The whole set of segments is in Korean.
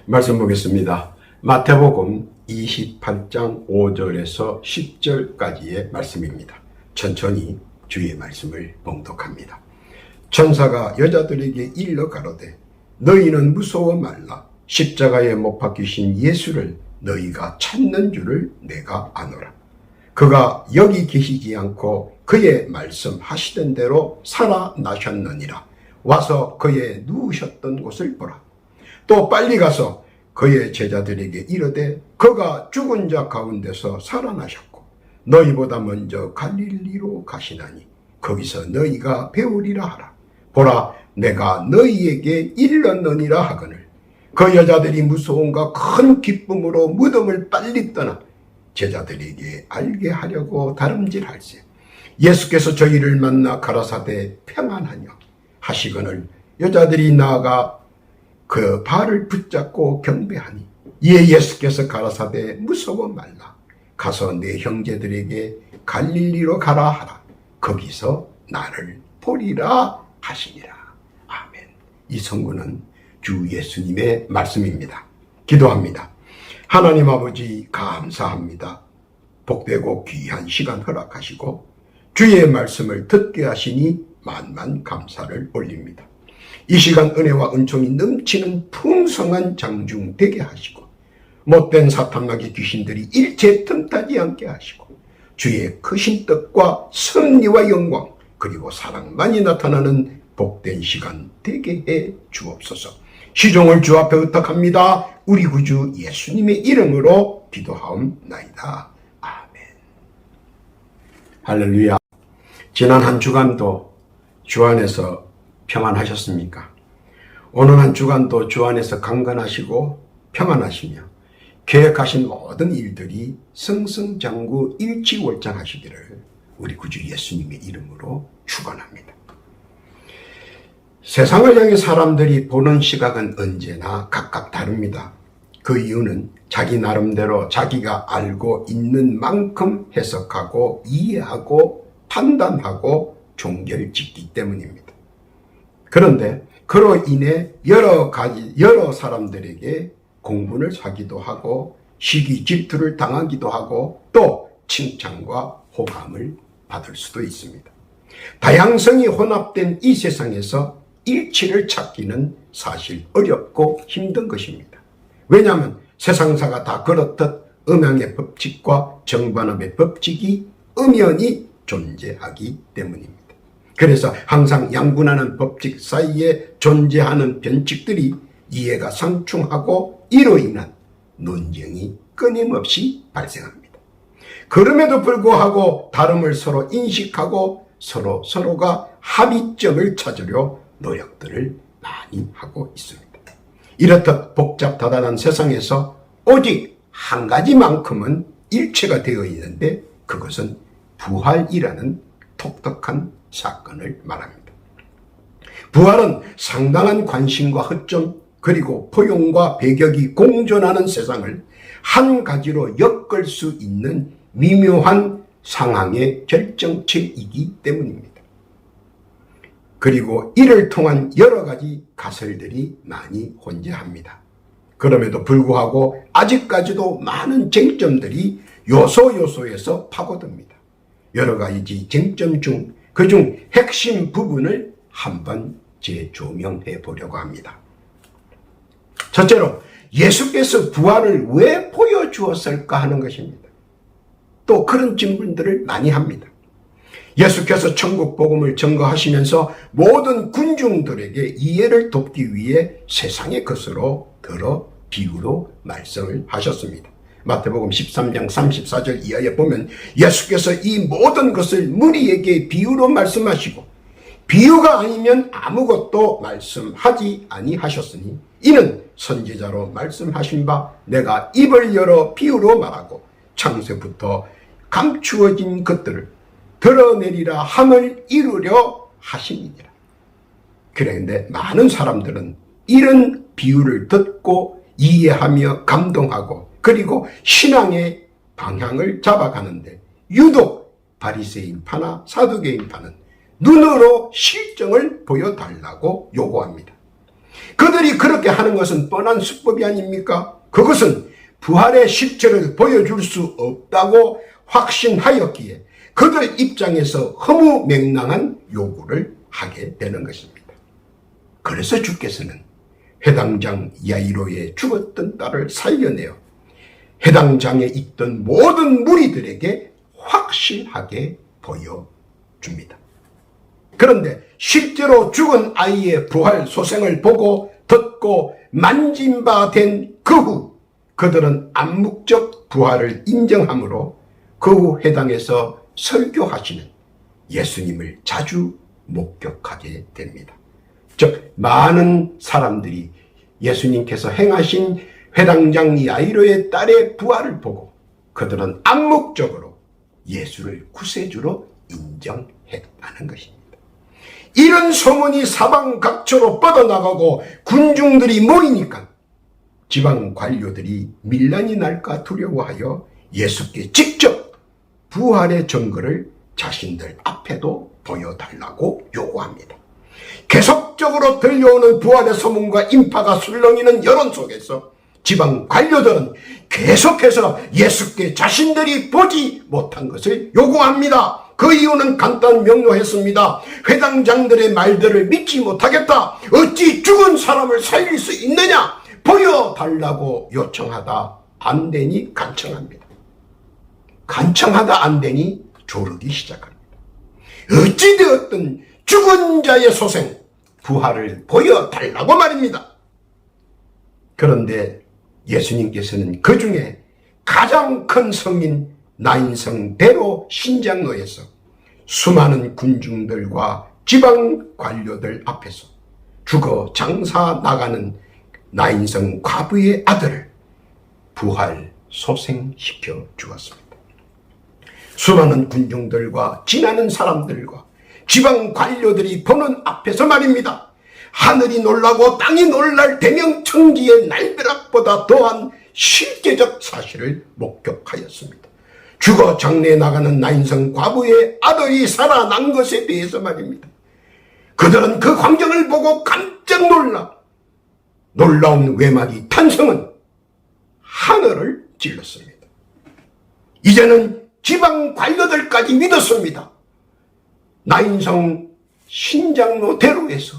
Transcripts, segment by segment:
말씀 보겠습니다. 마태복음 28장 5절에서 10절까지의 말씀입니다. 천천히 주의 말씀을 봉독합니다. 천사가 여자들에게 일러 가로되 너희는 무서워 말라. 십자가에 못 박히신 예수를 너희가 찾는 줄을 내가 아노라. 그가 여기 계시지 않고 그의 말씀하시던 대로 살아나셨느니라. 와서 그의 누우셨던 곳을 보라. 또 빨리 가서 그의 제자들에게 이르되 그가 죽은 자 가운데서 살아나셨고 너희보다 먼저 갈릴리로 가시나니 거기서 너희가 배우리라 하라. 보라, 내가 너희에게 일렀느니라 하거늘. 그 여자들이 무서움과 큰 기쁨으로 무덤을 빨리 떠나 제자들에게 알게 하려고 다름질할세. 예수께서 저희를 만나 가라사대 평안하냐 하시거늘 여자들이 나아가 그 발을 붙잡고 경배하니 이에 예수께서 가라사대 무서워 말라. 가서 내 형제들에게 갈릴리로 가라 하라. 거기서 나를 보리라 하시니라. 아멘. 이 성구는 주 예수님의 말씀입니다. 기도합니다. 하나님 아버지 감사합니다. 복되고 귀한 시간 허락하시고 주의 말씀을 듣게 하시니 만만 감사를 올립니다. 이 시간 은혜와 은총이 넘치는 풍성한 장중 되게 하시고 못된 사탄마귀 귀신들이 일체 틈타지 않게 하시고 주의 크신 뜻과 승리와 영광 그리고 사랑만이 나타나는 복된 시간 되게 해 주옵소서. 시종을 주 앞에 의탁합니다. 우리 구주 예수님의 이름으로 기도하옵나이다. 아멘. 할렐루야. 지난 한 주간도 주 안에서 평안하셨습니까? 오늘 한 주간도 주 안에서 강건하시고 평안하시며 계획하신 모든 일들이 승승장구 일치월장하시기를 우리 구주 예수님의 이름으로 축원합니다. 세상을 향해 사람들이 보는 시각은 언제나 각각 다릅니다. 그 이유는 자기 나름대로 자기가 알고 있는 만큼 해석하고 이해하고 판단하고 종결짓기 때문입니다. 그런데 그로 인해 여러 사람들에게 공분을 사기도 하고 시기 질투를 당하기도 하고 또 칭찬과 호감을 받을 수도 있습니다. 다양성이 혼합된 이 세상에서 일치를 찾기는 사실 어렵고 힘든 것입니다. 왜냐하면 세상사가 다 그렇듯 음양의 법칙과 정반업의 법칙이 엄연히 존재하기 때문입니다. 그래서 항상 양분하는 법칙 사이에 존재하는 변칙들이 이해가 상충하고 이로 인한 논쟁이 끊임없이 발생합니다. 그럼에도 불구하고 다름을 서로 인식하고 서로가 합의점을 찾으려 노력들을 많이 하고 있습니다. 이렇듯 복잡다단한 세상에서 오직 한 가지만큼은 일체가 되어 있는데 그것은 부활이라는 독특한 사건을 말합니다. 부활은 상당한 관심과 허점 그리고 포용과 배격이 공존하는 세상을 한 가지로 엮을 수 있는 미묘한 상황의 결정체이기 때문입니다. 그리고 이를 통한 여러 가지 가설들이 많이 혼재합니다. 그럼에도 불구하고 아직까지도 많은 쟁점들이 요소에서 파고듭니다. 여러 가지 쟁점 중 그중 핵심 부분을 한번 재조명해 보려고 합니다. 첫째로 예수께서 부활을 왜 보여주었을까 하는 것입니다. 또 그런 질문들을 많이 합니다. 예수께서 천국 복음을 전거하시면서 모든 군중들에게 이해를 돕기 위해 세상의 것으로 들어 비유로 말씀을 하셨습니다. 마태복음 13장 34절 이하에 보면 예수께서 이 모든 것을 무리에게 비유로 말씀하시고 비유가 아니면 아무것도 말씀하지 아니하셨으니 이는 선지자로 말씀하신 바 내가 입을 열어 비유로 말하고 창세부터 감추어진 것들을 드러내리라 함을 이루려 하심이니라. 그런데 많은 사람들은 이런 비유를 듣고 이해하며 감동하고 그리고 신앙의 방향을 잡아가는데 유독 바리새인파나 사두개인파는 눈으로 실정을 보여달라고 요구합니다. 그들이 그렇게 하는 것은 뻔한 수법이 아닙니까? 그것은 부활의 실체를 보여줄 수 없다고 확신하였기에 그들 입장에서 허무맹랑한 요구를 하게 되는 것입니다. 그래서 주께서는 회당장 야이로의 죽었던 딸을 살려내어 회당장에 있던 모든 무리들에게 확실하게 보여줍니다. 그런데 실제로 죽은 아이의 부활 소생을 보고 듣고 만진 바 된 그 후 그들은 암묵적 부활을 인정하므로 그 후 회당에서 설교하시는 예수님을 자주 목격하게 됩니다. 즉 많은 사람들이 예수님께서 행하신 회당장 야이로의 딸의 부활을 보고 그들은 암묵적으로 예수를 구세주로 인정했다는 것입니다. 이런 소문이 사방 각처로 뻗어나가고 군중들이 모이니까 지방 관료들이 밀란이 날까 두려워하여 예수께 직접 부활의 증거를 자신들 앞에도 보여달라고 요구합니다. 계속적으로 들려오는 부활의 소문과 인파가 술렁이는 여론 속에서 지방 관료들은 계속해서 예수께 자신들이 보지 못한 것을 요구합니다. 그 이유는 간단 명료했습니다. 회당장들의 말들을 믿지 못하겠다. 어찌 죽은 사람을 살릴 수 있느냐? 보여달라고 요청하다 안 되니 간청합니다. 간청하다 안 되니 조르기 시작합니다. 어찌되었든 죽은 자의 소생, 부활을 보여달라고 말입니다. 그런데 예수님께서는 그 중에 가장 큰 성인 나인성 베로 신장로에서 수많은 군중들과 지방 관료들 앞에서 죽어 장사 나가는 나인성 과부의 아들을 부활 소생시켜 주었습니다. 수많은 군중들과 지나는 사람들과 지방 관료들이 보는 앞에서 말입니다. 하늘이 놀라고 땅이 놀랄 대명청지의 날벼락보다 더한 실제적 사실을 목격하였습니다. 죽어 장례에 나가는 나인성 과부의 아들이 살아난 것에 대해서 말입니다. 그들은 그 광경을 보고 깜짝 놀라운 외마디 탄성은 하늘을 찔렀습니다. 이제는 지방 관료들까지 믿었습니다. 나인성 신장로 대로에서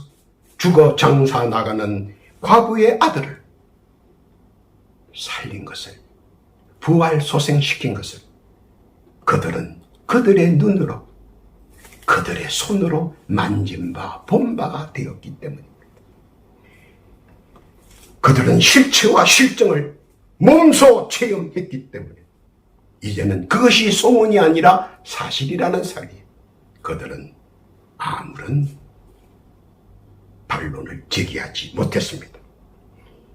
죽어 장사 나가는 과부의 아들을 살린 것을, 부활 소생시킨 것을 그들은 그들의 눈으로, 그들의 손으로 만진 바, 본 바가 되었기 때문입니다. 그들은 실체와 실정을 몸소 체험했기 때문에 이제는 그것이 소문이 아니라 사실이라는 사실에 그들은 아무런 반론을 제기하지 못했습니다.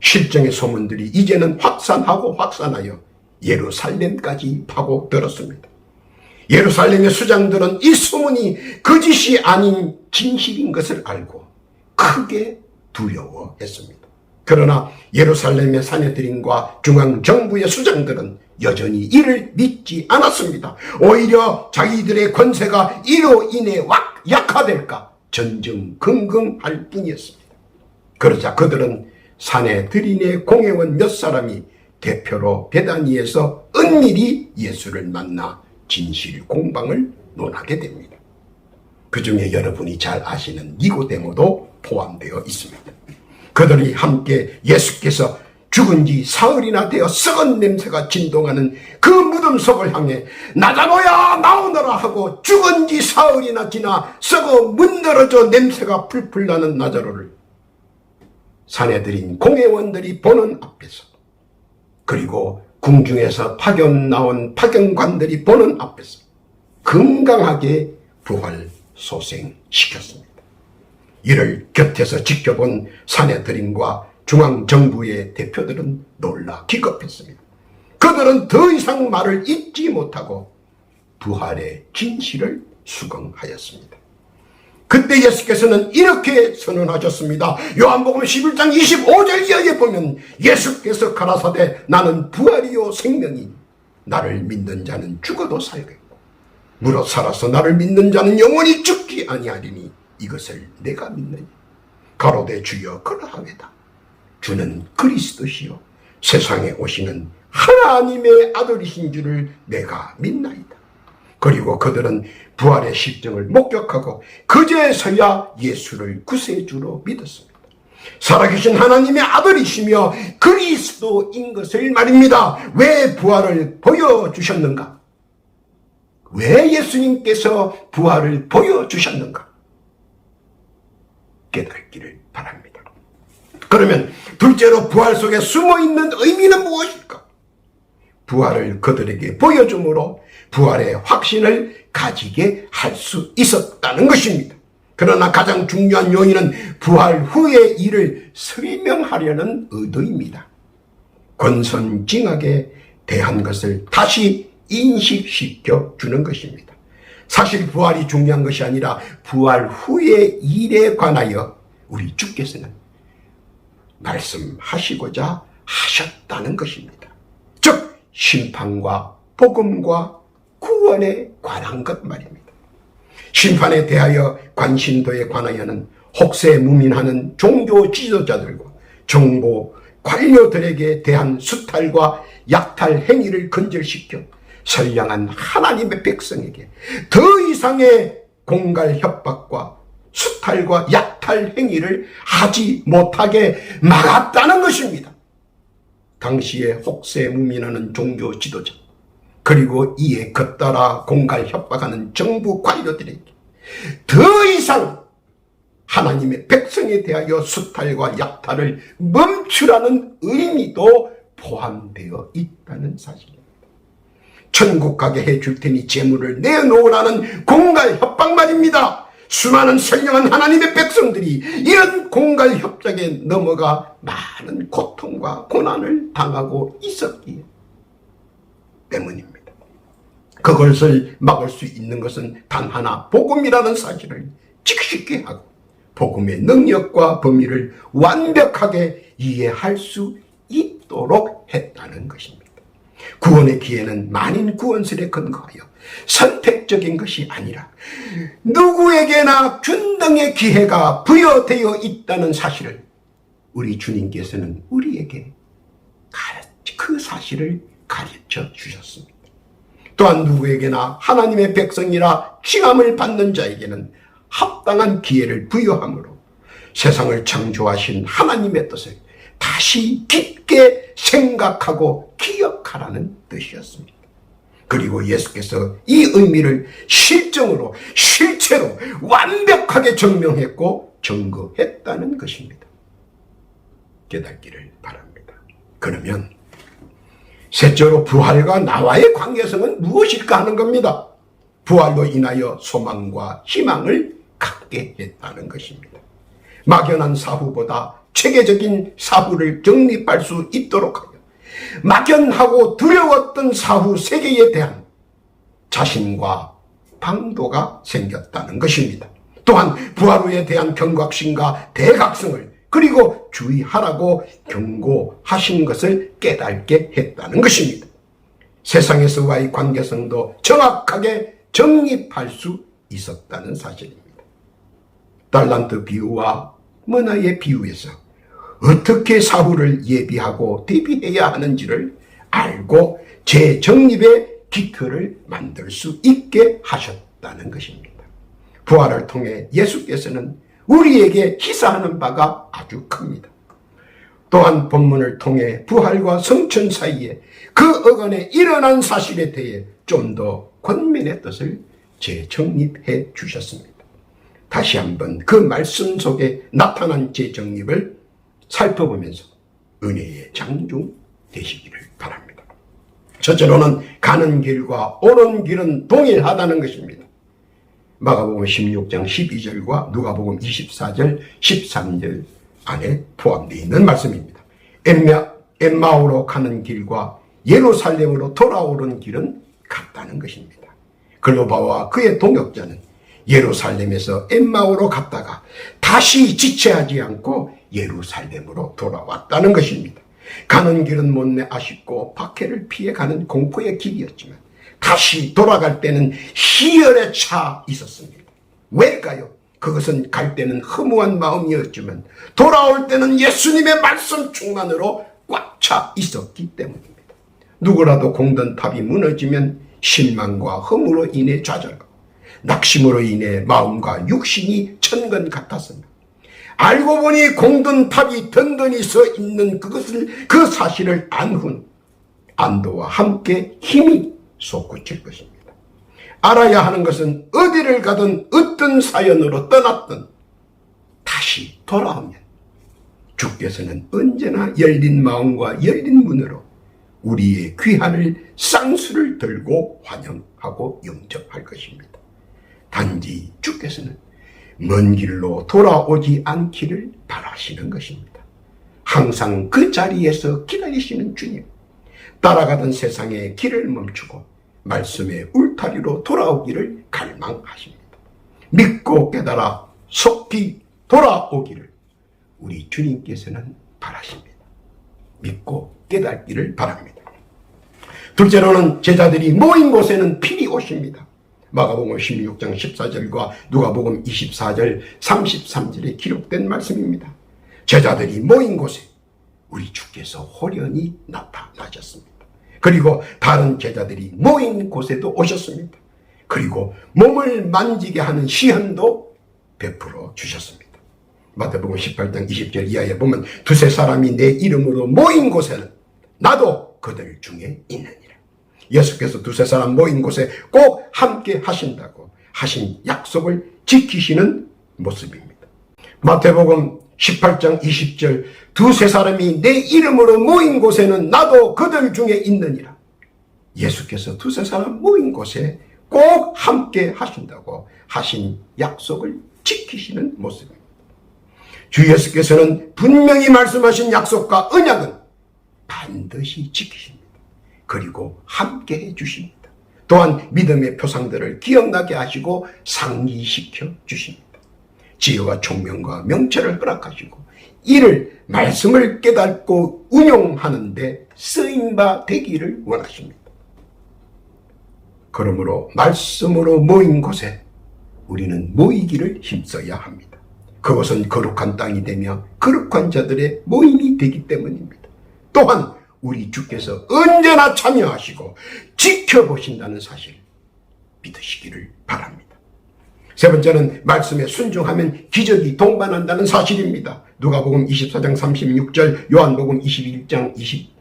실정의 소문들이 이제는 확산하여 예루살렘까지 파고들었습니다. 예루살렘의 수장들은 이 소문이 거짓이 아닌 진실인 것을 알고 크게 두려워했습니다. 그러나 예루살렘의 사내들인과 중앙정부의 수장들은 여전히 이를 믿지 않았습니다. 오히려 자기들의 권세가 이로 인해 약화될까 전전긍긍할 뿐이었습니다. 그러자 그들은 사내들인의 공회원 몇 사람이 대표로 베다니에서 은밀히 예수를 만나 진실 공방을 논하게 됩니다. 그 중에 여러분이 잘 아시는 니고데모도 포함되어 있습니다. 그들이 함께 예수께서 죽은 지 사흘이나 되어 썩은 냄새가 진동하는 그 무덤 속을 향해 나자로야 나오너라 하고 죽은 지 사흘이나 지나 썩어 문드러져 냄새가 풀풀 나는 나자로를 사내들인 공회원들이 보는 앞에서, 그리고 궁중에서 파견 나온 파견관들이 보는 앞에서 건강하게 부활 소생시켰습니다. 이를 곁에서 지켜본 사내들인과 중앙정부의 대표들은 놀라 기겁했습니다. 그들은 더 이상 말을 잇지 못하고 부활의 진실을 수긍하였습니다. 그때 예수께서는 이렇게 선언하셨습니다. 요한복음 11장 25절 이하에 보면 예수께서 가라사대 나는 부활이요 생명이니 나를 믿는 자는 죽어도 살겠고 무릇 살아서 나를 믿는 자는 영원히 죽지 아니하리니 이것을 내가 믿느니 가로되 주여 그러하외다. 주는 그리스도시요 세상에 오시는 하나님의 아들이신 줄을 내가 믿나이다. 그리고 그들은 부활의 실정을 목격하고 그제서야 예수를 구세주로 믿었습니다. 살아계신 하나님의 아들이시며 그리스도인 것을 말입니다. 왜 부활을 보여주셨는가? 왜 예수님께서 부활을 보여주셨는가? 깨닫기를 바랍니다. 그러면 둘째로 부활 속에 숨어있는 의미는 무엇일까? 부활을 그들에게 보여줌으로 부활의 확신을 가지게 할 수 있었다는 것입니다. 그러나 가장 중요한 요인은 부활 후의 일을 설명하려는 의도입니다. 권선징악에 대한 것을 다시 인식시켜 주는 것입니다. 사실 부활이 중요한 것이 아니라 부활 후의 일에 관하여 우리 주께서는 말씀하시고자 하셨다는 것입니다. 즉 심판과 복음과 구원에 관한 것 말입니다. 심판에 대하여 관심도에 관하여는 혹세무민하는 종교 지도자들과 정보 관료들에게 대한 수탈과 약탈 행위를 근절시켜 선량한 하나님의 백성에게 더 이상의 공갈 협박과 수탈과 약탈 행위를 하지 못하게 막았다는 것입니다. 당시에 혹세무민하는 종교 지도자 그리고 이에 겉따라 공갈 협박하는 정부 관료들에게 더 이상 하나님의 백성에 대하여 수탈과 약탈을 멈추라는 의미도 포함되어 있다는 사실입니다. 천국 가게 해줄 테니 재물을 내놓으라는 공갈 협박 말입니다. 수많은 선량한 하나님의 백성들이 이런 공갈 협박에 넘어가 많은 고통과 고난을 당하고 있었기 때문입니다. 그것을 막을 수 있는 것은 단 하나 복음이라는 사실을 직시케 하고 복음의 능력과 범위를 완벽하게 이해할 수 있도록 했다는 것입니다. 구원의 기회는 만인 구원설에 근거하여 선택적인 것이 아니라 누구에게나 균등의 기회가 부여되어 있다는 사실을 우리 주님께서는 우리에게 그 사실을 가르쳐 주셨습니다. 또한 누구에게나 하나님의 백성이라 칭함을 받는 자에게는 합당한 기회를 부여함으로 세상을 창조하신 하나님의 뜻을 다시 깊게 생각하고 기억하라는 뜻이었습니다. 그리고 예수께서 이 의미를 실제로 완벽하게 증명했고 증거했다는 것입니다. 깨닫기를 바랍니다. 그러면 셋째로 부활과 나와의 관계성은 무엇일까 하는 겁니다. 부활로 인하여 소망과 희망을 갖게 했다는 것입니다. 막연한 사후보다 체계적인 사후를 정립할 수 있도록 하여 막연하고 두려웠던 사후 세계에 대한 자신과 방도가 생겼다는 것입니다. 또한 부활 후에 대한 경각심과 대각성을 그리고 주의하라고 경고하신 것을 깨닫게 했다는 것입니다. 세상에서와의 관계성도 정확하게 정립할 수 있었다는 사실입니다. 달란트 비유와 문화의 비유에서 어떻게 사후를 예비하고 대비해야 하는지를 알고 재정립의 기틀을 만들 수 있게 하셨다는 것입니다. 부활을 통해 예수께서는 우리에게 시사하는 바가 아주 큽니다. 또한 본문을 통해 부활과 성천 사이에 그 어간에 일어난 사실에 대해 좀 더 권면의 뜻을 재정립해 주셨습니다. 다시 한번 그 말씀 속에 나타난 재정립을 살펴보면서 은혜의 장중 되시기를 바랍니다. 첫째로는 가는 길과 오는 길은 동일하다는 것입니다. 마가복음 16장 12절과 누가복음 24절 13절 안에 포함되어 있는 말씀입니다. 엠마오로 가는 길과 예루살렘으로 돌아오는 길은 같다는 것입니다. 글로바와 그의 동역자는 예루살렘에서 엠마오로 갔다가 다시 지체하지 않고 예루살렘으로 돌아왔다는 것입니다. 가는 길은 못내 아쉽고 박해를 피해 가는 공포의 길이었지만 다시 돌아갈 때는 희열에 차 있었습니다. 왜일까요? 그것은 갈 때는 허무한 마음이었지만 돌아올 때는 예수님의 말씀 충만으로 꽉 차 있었기 때문입니다. 누구라도 공던 탑이 무너지면 실망과 허무로 인해 좌절하고 낙심으로 인해 마음과 육신이 천건 같았습니다. 알고 보니 공든 탑이 든든히 서 있는 그 사실을 안 후 안도와 함께 힘이 솟구칠 것입니다. 알아야 하는 것은 어디를 가든 어떤 사연으로 떠났든 다시 돌아오면 주께서는 언제나 열린 마음과 열린 문으로 우리의 귀한을 쌍수를 들고 환영하고 영접할 것입니다. 단지 주께서는 먼 길로 돌아오지 않기를 바라시는 것입니다. 항상 그 자리에서 기다리시는 주님, 따라가던 세상의 길을 멈추고 말씀의 울타리로 돌아오기를 갈망하십니다. 믿고 깨달아 속히 돌아오기를 우리 주님께서는 바라십니다. 믿고 깨닫기를 바랍니다. 둘째로는 제자들이 모인 곳에는 필히 오십니다. 마가복음 16장 14절과 누가복음 24절 33절에 기록된 말씀입니다. 제자들이 모인 곳에 우리 주께서 홀연히 나타나셨습니다. 그리고 다른 제자들이 모인 곳에도 오셨습니다. 그리고 몸을 만지게 하는 시험도 베풀어 주셨습니다. 마태복음 18장 20절 이하에 보면 두세 사람이 내 이름으로 모인 곳에는 나도 그들 중에 있느니라. 예수께서 두세 사람 모인 곳에 꼭 함께 하신다고 하신 약속을 지키시는 모습입니다. 마태복음 18장 20절 두세 사람이 내 이름으로 모인 곳에는 나도 그들 중에 있느니라. 예수께서 두세 사람 모인 곳에 꼭 함께 하신다고 하신 약속을 지키시는 모습입니다. 주 예수께서는 분명히 말씀하신 약속과 언약은 반드시 지키십니다. 그리고 함께 해주십니다. 또한 믿음의 표상들을 기억나게 하시고 상기시켜 주십니다. 지혜와 총명과 명철을 허락하시고 이를 말씀을 깨닫고 운용하는 데 쓰임바 되기를 원하십니다. 그러므로 말씀으로 모인 곳에 우리는 모이기를 힘써야 합니다. 그것은 거룩한 땅이 되며 거룩한 자들의 모임이 되기 때문입니다. 또한 우리 주께서 언제나 참여하시고 지켜보신다는 사실 믿으시기를 바랍니다. 세 번째는 말씀에 순종하면 기적이 동반한다는 사실입니다. 누가복음 24장 36절, 요한복음 21장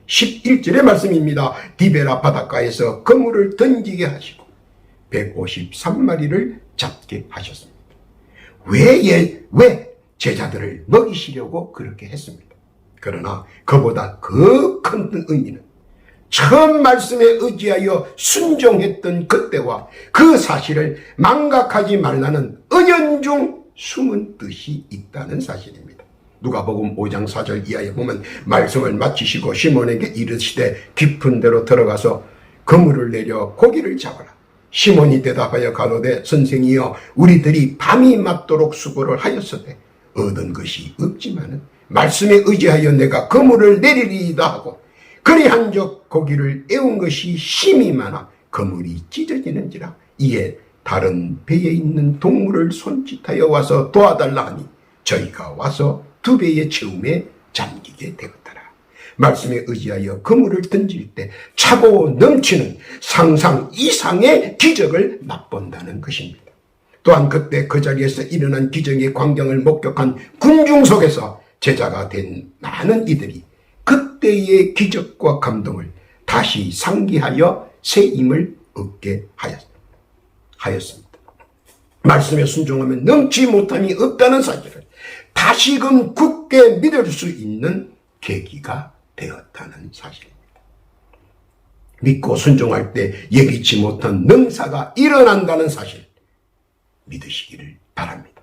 11절의 말씀입니다. 디베라 바닷가에서 그물을 던지게 하시고 153마리를 잡게 하셨습니다. 왜 제자들을 먹이시려고 그렇게 했습니다. 그러나 그보다 그 큰 의미는 처음 말씀에 의지하여 순종했던 그때와 그 사실을 망각하지 말라는 은연중 숨은 뜻이 있다는 사실입니다. 누가복음 5장 4절 이하에 보면 말씀을 마치시고 시몬에게 이르시되 깊은 데로 들어가서 그물을 내려 고기를 잡아라. 시몬이 대답하여 가로되 선생이여 우리들이 밤이 맞도록 수고를 하였으되 얻은 것이 없지만은 말씀에 의지하여 내가 그물을 내리리이다 하고 그리한적 고기를 애운 것이 심히 많아 그물이 찢어지는지라. 이에 다른 배에 있는 동물을 손짓하여 와서 도와달라 하니 저희가 와서 두 배의 채움에 잠기게 되었더라. 말씀에 의지하여 그물을 던질 때 차고 넘치는 상상 이상의 기적을 맛본다는 것입니다. 또한 그때 그 자리에서 일어난 기적의 광경을 목격한 군중 속에서 제자가 된 많은 이들이 그때의 기적과 감동을 다시 상기하여 새 힘을 얻게 하였습니다. 말씀에 순종하면 넘지 못함이 없다는 사실을 다시금 굳게 믿을 수 있는 계기가 되었다는 사실입니다. 믿고 순종할 때 예기치 못한 능사가 일어난다는 사실 믿으시기를 바랍니다.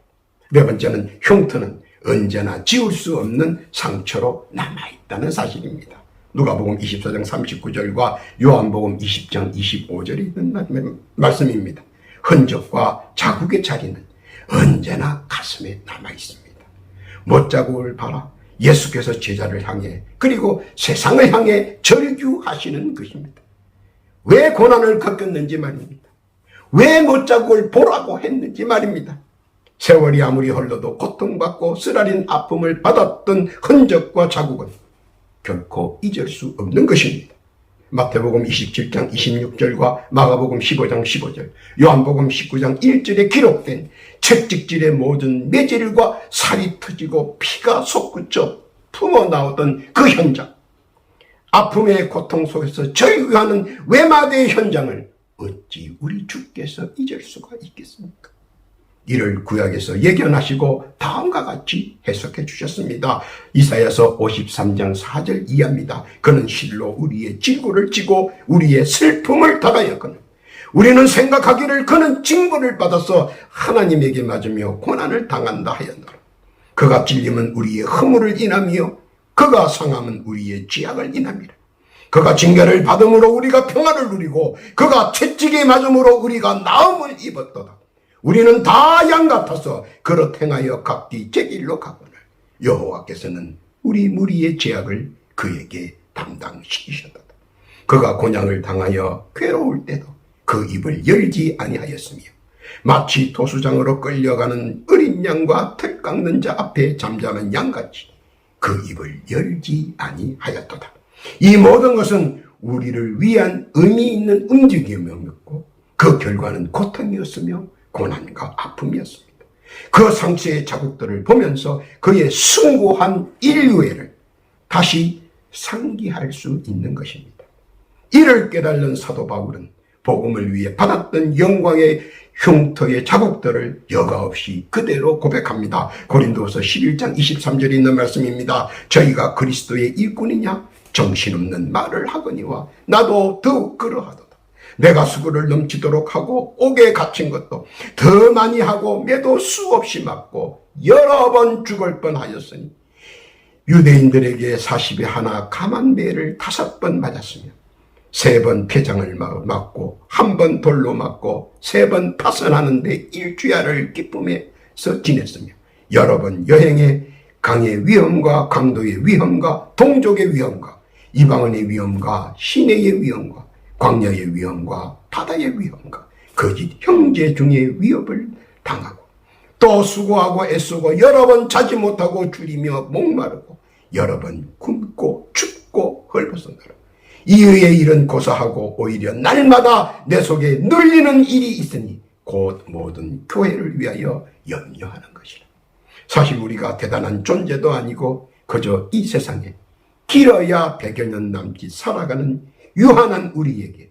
네 번째는 흉터는 언제나 지울 수 없는 상처로 남아있다는 사실입니다. 누가복음 24장 39절과 요한복음 20장 25절에 있는 말씀입니다. 흔적과 자국의 자리는 언제나 가슴에 남아있습니다. 못자국을 봐라. 예수께서 제자를 향해 그리고 세상을 향해 절규하시는 것입니다. 왜 고난을 겪었는지 말입니다. 왜 못자국을 보라고 했는지 말입니다. 세월이 아무리 흘러도 고통받고 쓰라린 아픔을 받았던 흔적과 자국은 결코 잊을 수 없는 것입니다. 마태복음 27장 26절과 마가복음 15장 15절, 요한복음 19장 1절에 기록된 채찍질의 모든 매질과 살이 터지고 피가 솟구쳐 품어나오던 그 현장, 아픔의 고통 속에서 절규하는 외마대의 현장을 어찌 우리 주께서 잊을 수가 있겠습니까? 이를 구약에서 예견하시고 다음과 같이 해석해 주셨습니다. 이사야서 53장 4절 이하입니다. 그는 실로 우리의 질고를 지고 우리의 슬픔을 당하였거늘 우리는 생각하기를 그는 징벌을 받아서 하나님에게 맞으며 고난을 당한다 하였노라. 그가 찔림은 우리의 허물을 인하며 그가 상함은 우리의 죄악을 인함이라. 그가 징계를 받음으로 우리가 평안을 누리고 그가 채찍에 맞음으로 우리가 나음을 입었도다. 우리는 다 양 같아서 그릇 행하여 각기 제 길로 가거늘 여호와께서는 우리 무리의 죄악을 그에게 담당시키셨도다. 그가 곤양을 당하여 괴로울 때도 그 입을 열지 아니하였으며 마치 도수장으로 끌려가는 어린 양과 털 깎는 자 앞에 잠자는 양같이 그 입을 열지 아니하였도다. 이 모든 것은 우리를 위한 의미 있는 움직임이었고 그 결과는 고통이었으며 고난과 아픔이었습니다. 그 상처의 자국들을 보면서 그의 숭고한 인류애를 다시 상기할 수 있는 것입니다. 이를 깨달은 사도 바울은 복음을 위해 받았던 영광의 흉터의 자국들을 여과 없이 그대로 고백합니다. 고린도서 11장 23절에 있는 말씀입니다. 저희가 그리스도의 일꾼이냐 정신없는 말을 하거니와 나도 더욱 그러하도다. 내가 수고를 넘치도록 하고 옥에 갇힌 것도 더 많이 하고 매도 수없이 맞고 여러 번 죽을 뻔하였으니 유대인들에게 40에 하나 감한 매를 5번 맞았으며 3번 폐장을 맞고 1번 돌로 맞고 3번 파선하는데 일주야를 기쁨에서 지냈으며 여러 번 여행에 강의 위험과 강도의 위험과 동족의 위험과 이방인의 위험과 시내의 위험과 광야의 위험과 바다의 위험과 거짓 형제 중의 위협을 당하고 또 수고하고 애쓰고 여러 번 자지 못하고 줄이며 목마르고 여러 번 굶고 춥고 헐벗어나라. 이의 일은 고사하고 오히려 날마다 내 속에 눌리는 일이 있으니 곧 모든 교회를 위하여 염려하는 것이라. 사실 우리가 대단한 존재도 아니고 그저 이 세상에 길어야 100여 년 남짓 살아가는 유한한 우리에게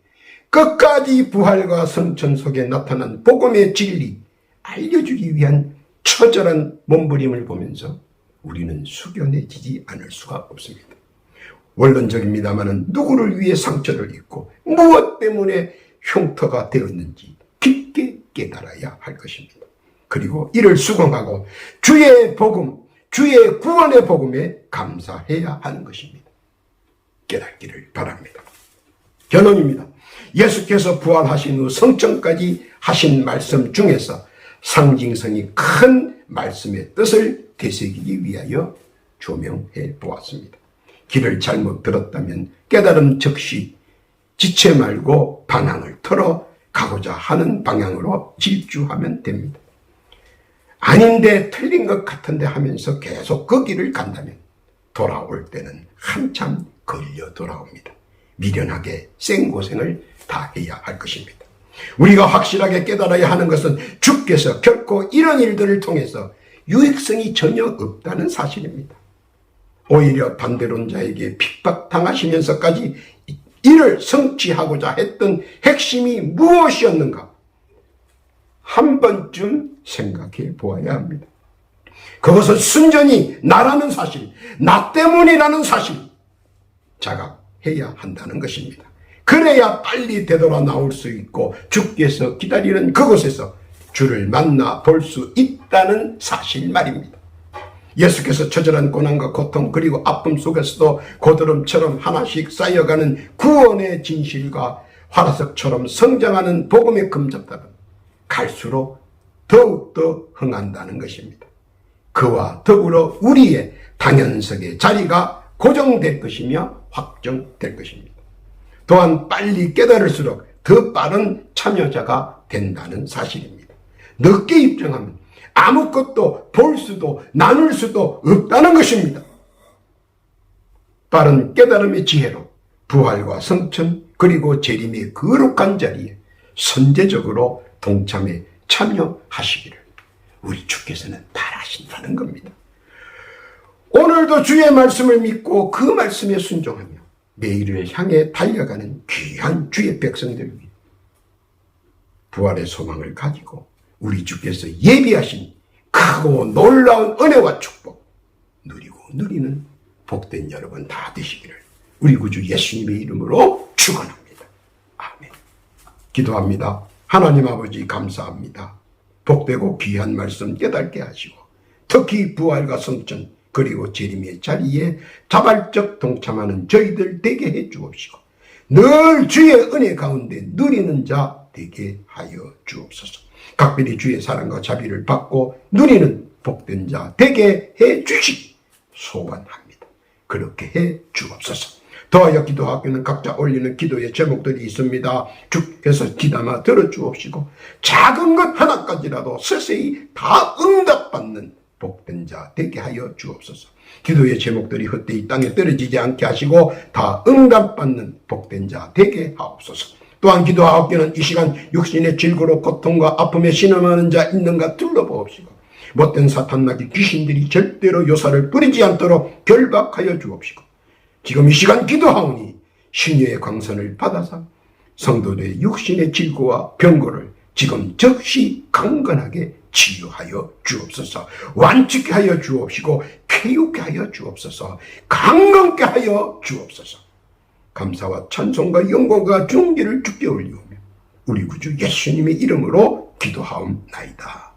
끝까지 부활과 성천 속에 나타난 복음의 진리 알려주기 위한 처절한 몸부림을 보면서 우리는 숙연해지지 않을 수가 없습니다. 원론적입니다마는 누구를 위해 상처를 입고 무엇 때문에 흉터가 되었는지 깊게 깨달아야 할 것입니다. 그리고 이를 수긍하고 주의 복음, 주의 구원의 복음에 감사해야 하는 것입니다. 깨닫기를 바랍니다. 결론입니다. 예수께서 부활하신 후 성천까지 하신 말씀 중에서 상징성이 큰 말씀의 뜻을 되새기기 위하여 조명해 보았습니다. 길을 잘못 들었다면 깨달음 즉시 지체 말고 방향을 틀어 가고자 하는 방향으로 질주하면 됩니다. 아닌데 틀린 것 같은데 하면서 계속 그 길을 간다면 돌아올 때는 한참 걸려 돌아옵니다. 미련하게 생고생을 다 해야 할 것입니다. 우리가 확실하게 깨달아야 하는 것은 주께서 결코 이런 일들을 통해서 유익성이 전혀 없다는 사실입니다. 오히려 반대론자에게 핍박당하시면서까지 이를 성취하고자 했던 핵심이 무엇이었는가? 한 번쯤 생각해 보아야 합니다. 그것은 순전히 나라는 사실, 나 때문이라는 사실 자각해야 한다는 것입니다. 그래야 빨리 되돌아 나올 수 있고 주께서 기다리는 그곳에서 주를 만나 볼 수 있다는 사실 말입니다. 예수께서 처절한 고난과 고통 그리고 아픔 속에서도 고드름처럼 하나씩 쌓여가는 구원의 진실과 화라석처럼 성장하는 복음의 금접답은 갈수록 더욱더 흥한다는 것입니다. 그와 더불어 우리의 당연석의 자리가 고정될 것이며 확정될 것입니다. 또한 빨리 깨달을수록 더 빠른 참여자가 된다는 사실입니다. 늦게 입증하면 아무것도 볼 수도 나눌 수도 없다는 것입니다. 빠른 깨달음의 지혜로 부활과 성천 그리고 재림의 거룩한 자리에 선제적으로 동참에 참여하시기를 우리 주께서는 바라신다는 겁니다. 오늘도 주의 말씀을 믿고 그 말씀에 순종하며 내일을 향해 달려가는 귀한 주의 백성들 위해 부활의 소망을 가지고 우리 주께서 예비하신 크고 놀라운 은혜와 축복 누리고 누리는 복된 여러분 다 되시기를 우리 구주 예수님의 이름으로 축원합니다. 아멘. 기도합니다. 하나님 아버지 감사합니다. 복되고 귀한 말씀 깨닫게 하시고 특히 부활과 성천 그리고 재림의 자리에 자발적 동참하는 저희들 되게 해 주옵시고 늘 주의 은혜 가운데 누리는 자 되게 하여 주옵소서. 각별히 주의 사랑과 자비를 받고 누리는 복된 자 되게 해 주시기 소원합니다. 그렇게 해 주옵소서. 더하여 기도하기는 각자 올리는 기도의 제목들이 있습니다. 주께서 귀담아 들어주옵시고 작은 것 하나까지라도 서서히 다 응답받는 복된 자 되게 하여 주옵소서. 기도의 제목들이 헛되이 땅에 떨어지지 않게 하시고 다 응답받는 복된 자 되게 하옵소서. 또한 기도하옵기는 이 시간 육신의 질고로 고통과 아픔에 신음하는 자 있는가 둘러보옵시고 못된 사탄나기 귀신들이 절대로 요사를 부리지 않도록 결박하여 주옵시고 지금 이 시간 기도하오니 신유의 광선을 받아서 성도들의 육신의 질고와 병고를 지금 즉시 강건하게 치유하여 주옵소서. 완치케 하여 주옵시고 쾌유케 하여 주옵소서. 강건케 하여 주옵소서. 감사와 찬송과 영광과 존귀를 주께 올리오며 우리 구주 예수님의 이름으로 기도하옵나이다.